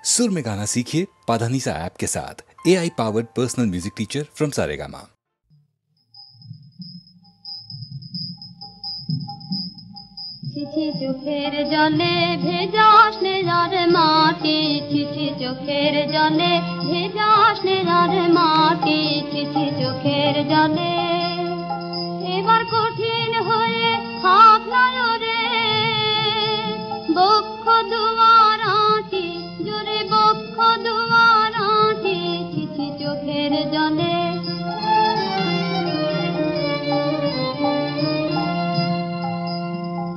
सुर में गाना सीखिए पाधानीसा ऐप के साथ। AI powered personal music teacher from Saregama. চিঠি চোখের জলে ভেজা স্নেহার মাটি, চিঠি চোখের জলে ভেজা স্নেহার মাটি, চিঠি চোখের জলে এবার কঠিন হয়ে হাত নয়রে বক্ষ দুয়ার আঁটি, জোরে বক্ষ দুয়ার আঁটি, চিঠি চোখের জলে।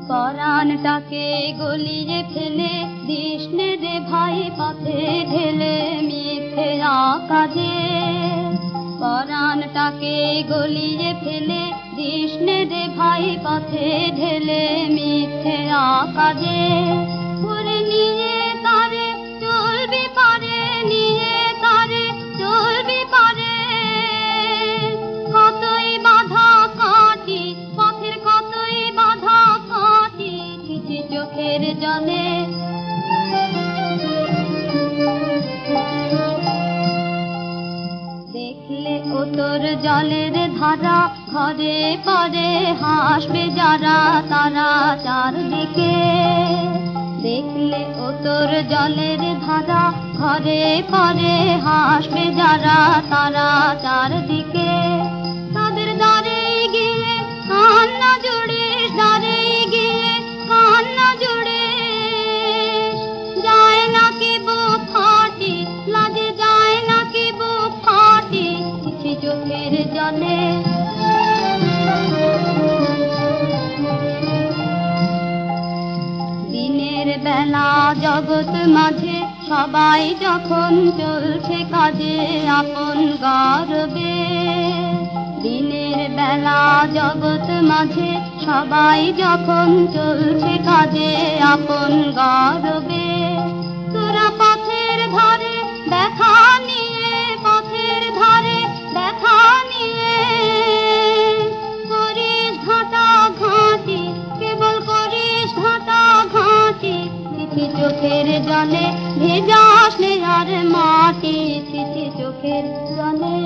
পরাণটাকে গলিয়ে ফেলে দিসনে রে ভাই পথে ঢেলে মিথ্যে কাজে, পরাণটাকে গলিয়ে ফেলে দিসনে রে ভাই পথে ঢেলে মিথ্যে কাজে। করে নিয়ে তারে চলবি পারে, নিয়ে তারে চলবি পারে, কতই বাধা কাটি পথের, কতই বাধা কাটি, চিঠি চোখের জলে। দেখলে ও তোর জলের ধারা ঘরে পরে হাসবে যারা তারা চারদিকে, দেখলে ও তোর জলের ধারা ঘরে পরে হাসবে যারা তারা চারদিকে। তাদের দ্বারে গিয়ে কান্না জুড়িস, দ্বারে গিয়ে কান্না জুড়িস, যায় না কি বুক ফাটি, লাজে যায় না কি বুক ফাটি, চিঠি চোখের জলে। দিনের বেলা জগৎ মাঝে সবাই যখন চলছে কাজে আপন গর্বে, দিনের বেলা জগৎ মাঝে সবাই যখন চলছে কাজে আপন গর্বে, তোরা পথের ধারে দেখা নিয়ে, পথের ধারে দেখা নিয়ে করিস ঘাটা ঘাঁটি, কেবল করিস ঘাটা ঘাঁটি, চিঠি চোখের জলে ভেজা স্নেহার মাটি, চিঠি চোখের জলে।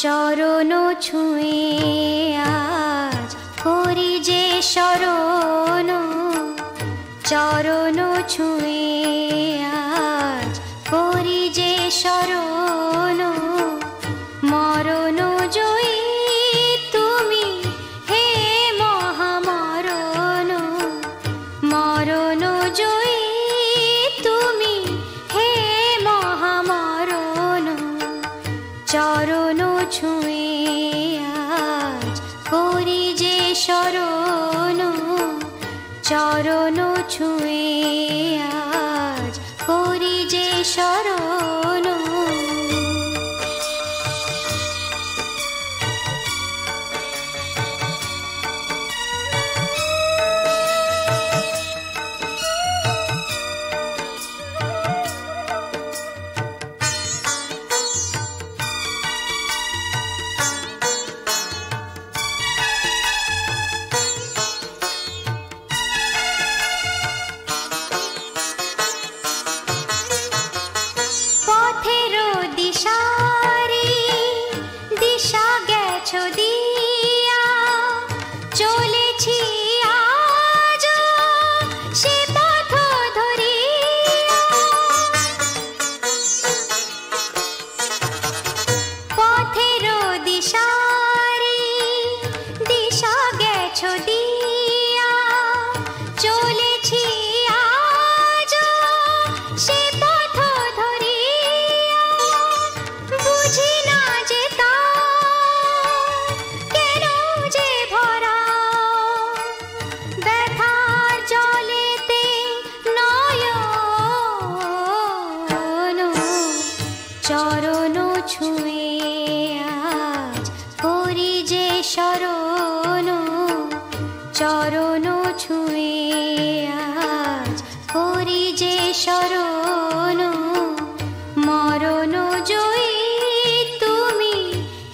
চরণ ছুঁয়ে আজ করি যে শরণ, চরণ ছুঁয়ে আজ করি যে শরণ, মরণ জয়ী তুমি হে মহামরণ, মরণ জয়ী তুমি হে মহামরণ, চরণ ছুঁয়ে আজ করি যে শরণ, চরণ ছুঁয়ে আজ করি যে শরণ। শরণ মরণ জয়ী তুমি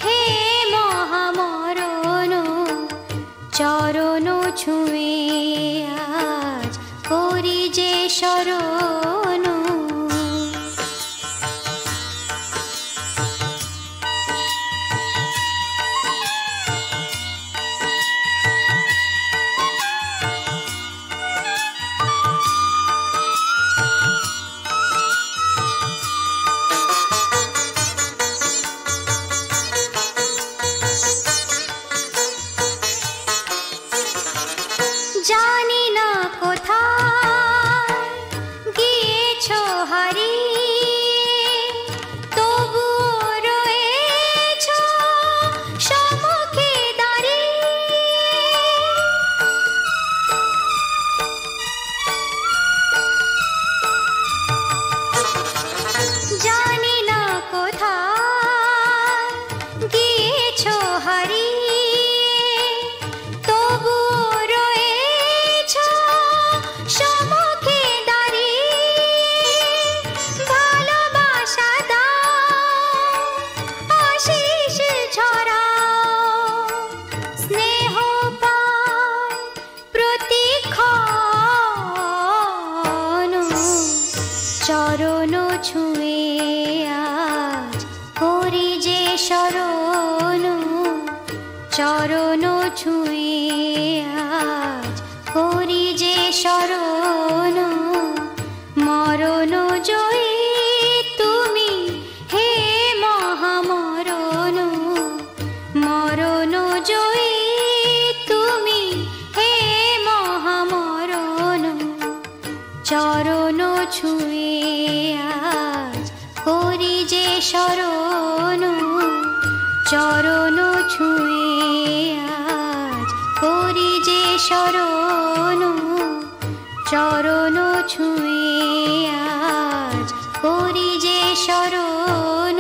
হে মহামরণ চরণ ছুঁয়ে আজ করি যে শরণ জানি না কোথায় গিয়েছো হারিয়ে তবুও রয়েছো সম্মুখে দাঁড়িয়ে জানি না কোথায় গিয়েছো হারিয়ে তবুও রয়েছো সম্মুখে দাঁড়িয়ে ভালোবাসা দাও আশিস ছড়াও স্নেহ পাই প্রতিক্ষণ চরণ ছুঁয়ে আজ করি যে শরণ চরণ ছুঁয়ে আজ করি যে শরণ মরণ জয়ী তুমি হে মহামরণ মরণ জয়ী তুমি হে মহামরণ চরণ ছুঁয়ে আজ করি যে শরণ চরণ ছুঁয়ে আজ করি যে শরণ চরণ ছুঁয়ে আজ করি যে শরণ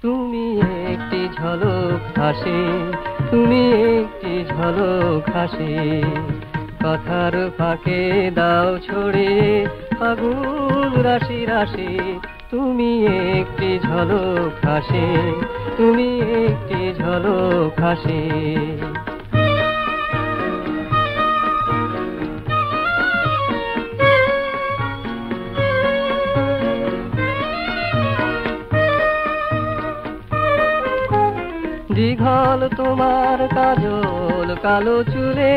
তুমি একটি ঝলক হাসি তুমি একটি ঝলক হাসি কথার ফাঁকে দাও ছড়িয়ে আগুন রাশি রাশি তুমি একটি ঝলক হাসি তুমি একটি ঝলক হাসি দীঘল তোমার কাজল কালো চুলে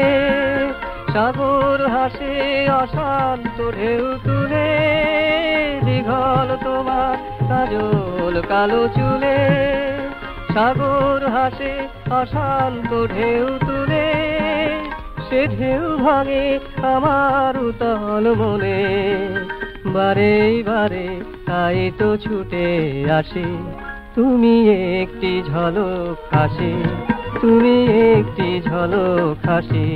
সাগর হাসে অশান্ত ঢেউ তুলে দীঘল তোমার কাজল কালো চুলে সাগর হাসে অশান্ত ঢেউ তুলে সে ঢেউ ভাঙে আমার উতল মনে বারে বারে তাই তো ছুটে আসি তুমি একটি ঝলক হাসি তুমি একটি ঝলক হাসি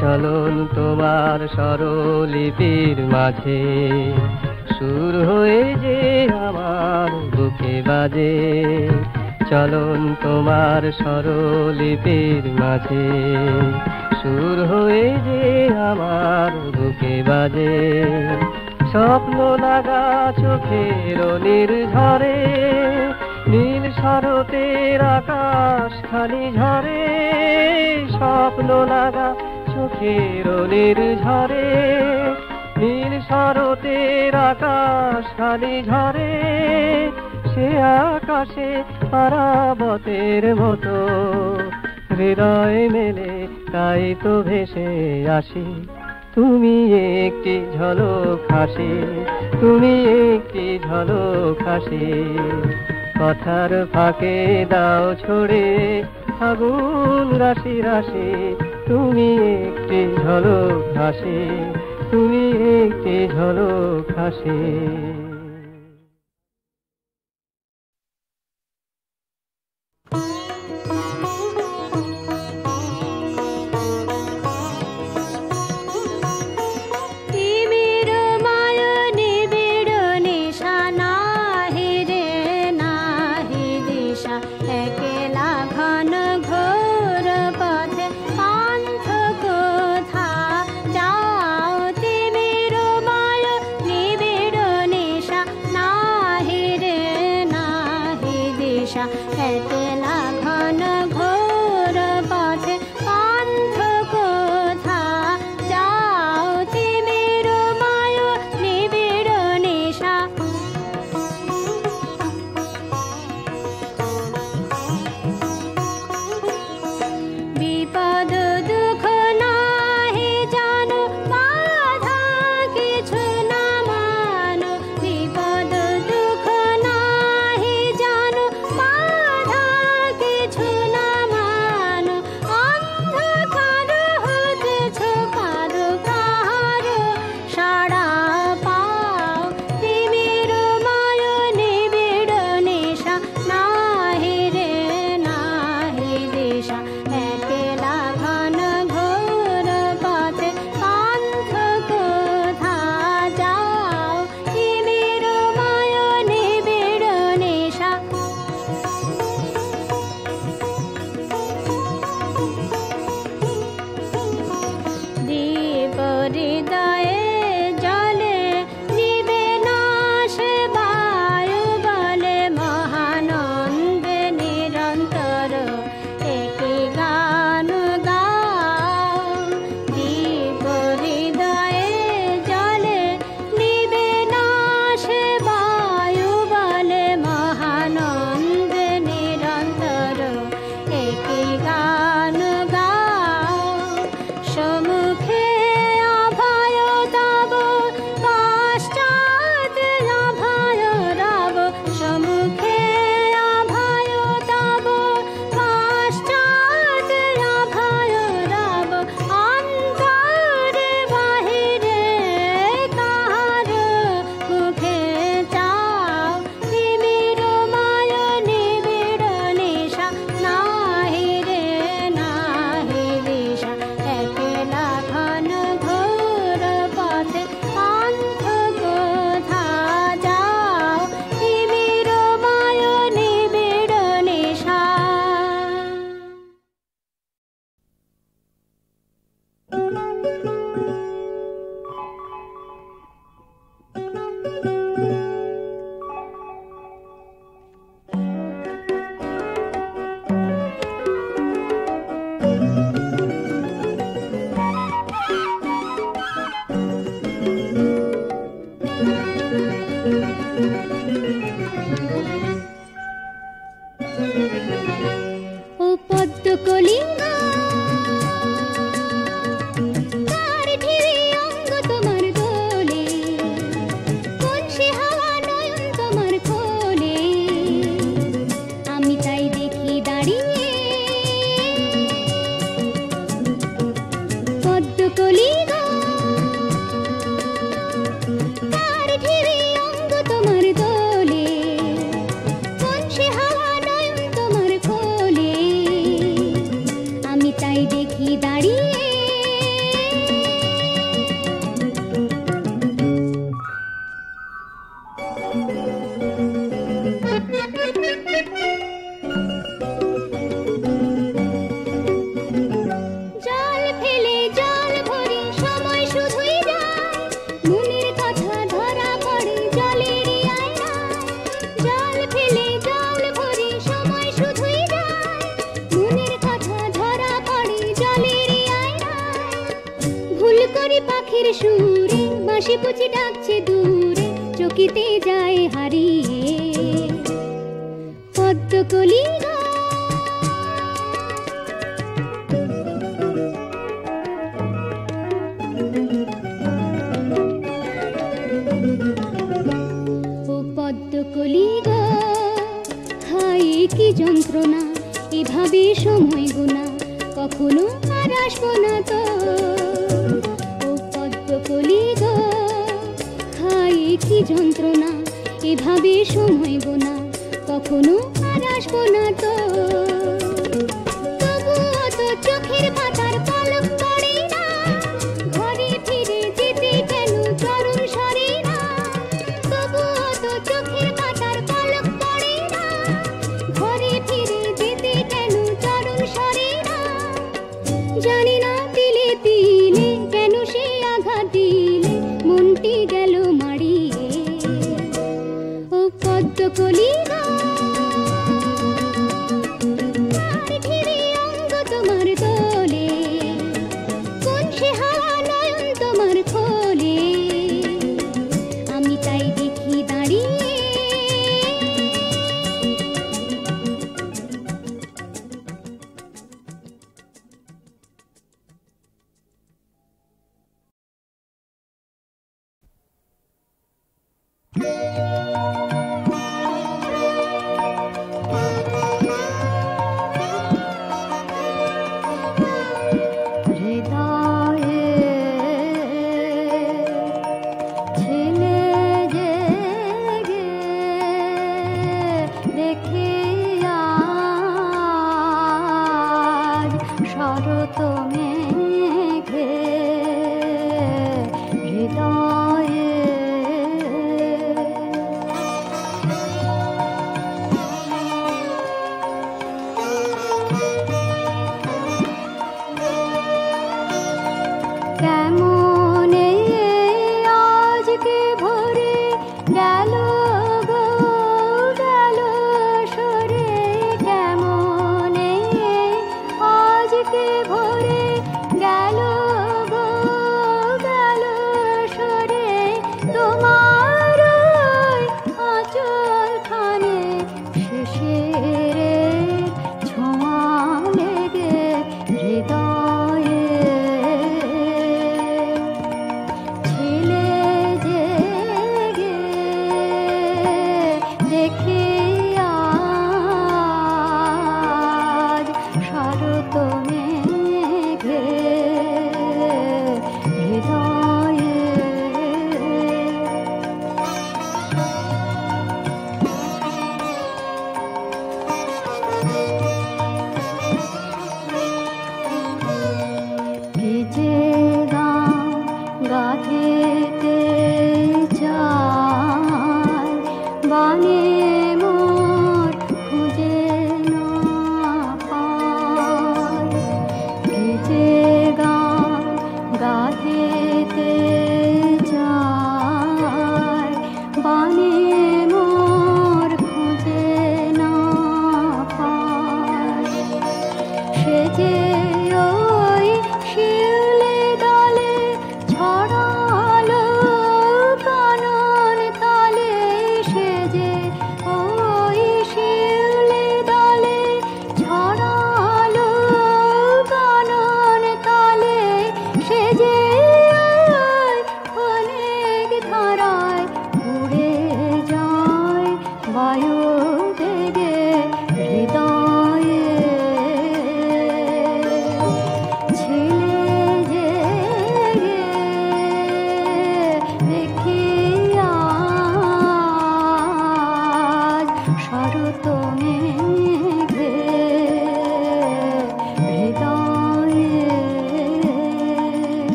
চলন তোমার স্বরলিপির মাঝে সুর হয়ে যে আমার বুকে বাজে চলন তোমার স্বরলিপির মাঝে সুর হয়ে যে আমার বুকে বাজে স্বপ্ন লাগা চোখের নির্ঝরে নীল শরতের আকাশ খালি ঝরে স্বপ্ন লাগা চোখের নির্ঝরে নীল শরতের আকাশ খালি ঝরে সে আকাশে পারাবতের মতো হৃদয় মেলে তাই তো ভেসে আসি তুমি একটি ঝলক হাসি তুমি একটি ঝলক হাসি কথার ফাঁকে দাও ছড়ে আগুন রাশি রাশি তুমি একটি ঝলক হাসি তুমি একটি ঝলক হাসি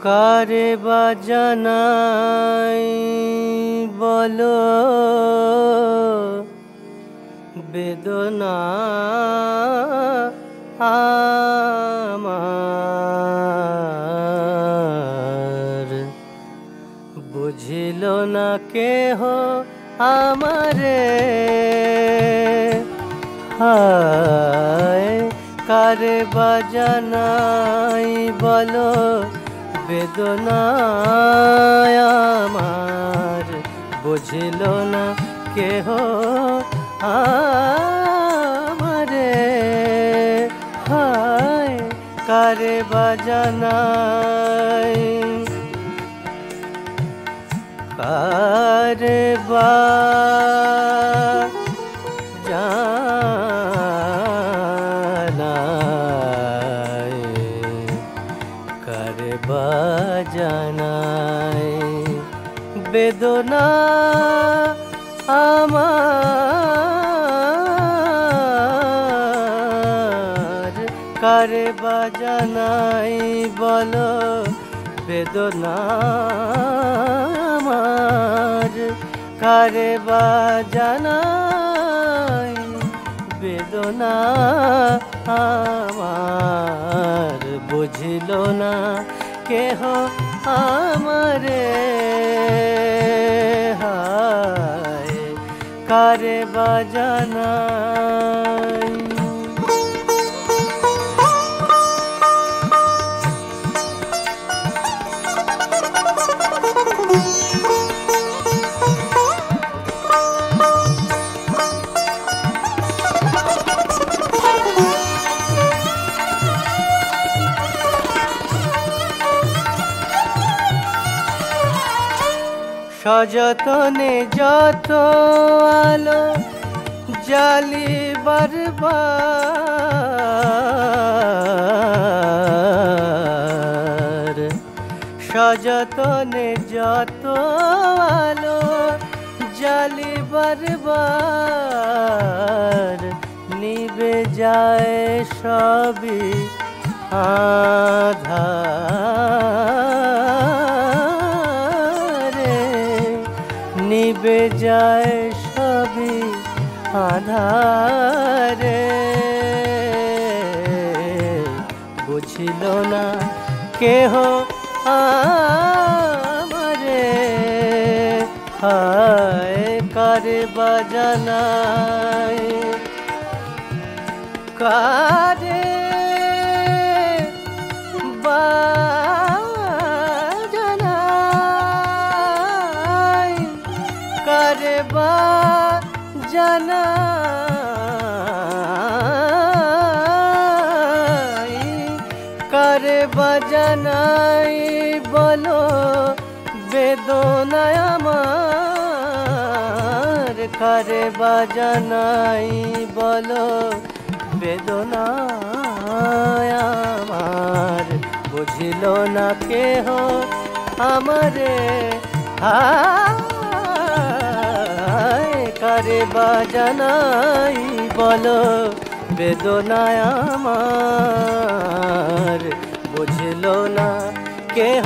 কারে বাজানাই বলো বেদনা আমার বুঝিল না কেহ আমারে হায় কারে বাজানাই বলো বেদনা আমার বুঝিল না কেহ আমারে হায় কারে বাজানাই কারে বাজানাই কারে বাজানাই বেদনা আমার কারে বাজানাই বলো বেদনা আমার কারে বাজানাই বেদনা আমার বুঝিল না কেহ আমারে হায় কারে বাজানাই সযতনে যত আলো জালি বারবার সযতনে যত আলো জালি বারবার নিবে যায় সবই আধার নিবে যায় সবই আধারে বুঝিল না কেহ আমারে হায় কারে বাজানাই কারে বাজানাই কারে বাজানাই কারে বাজানাই বলো বেদনা আমার কারে বাজানাই বলো বেদনা আমার বুঝিল না কেহ আমারে হায় কারে বাজানাই বলো বেদনা আমার বুঝিল না কেহ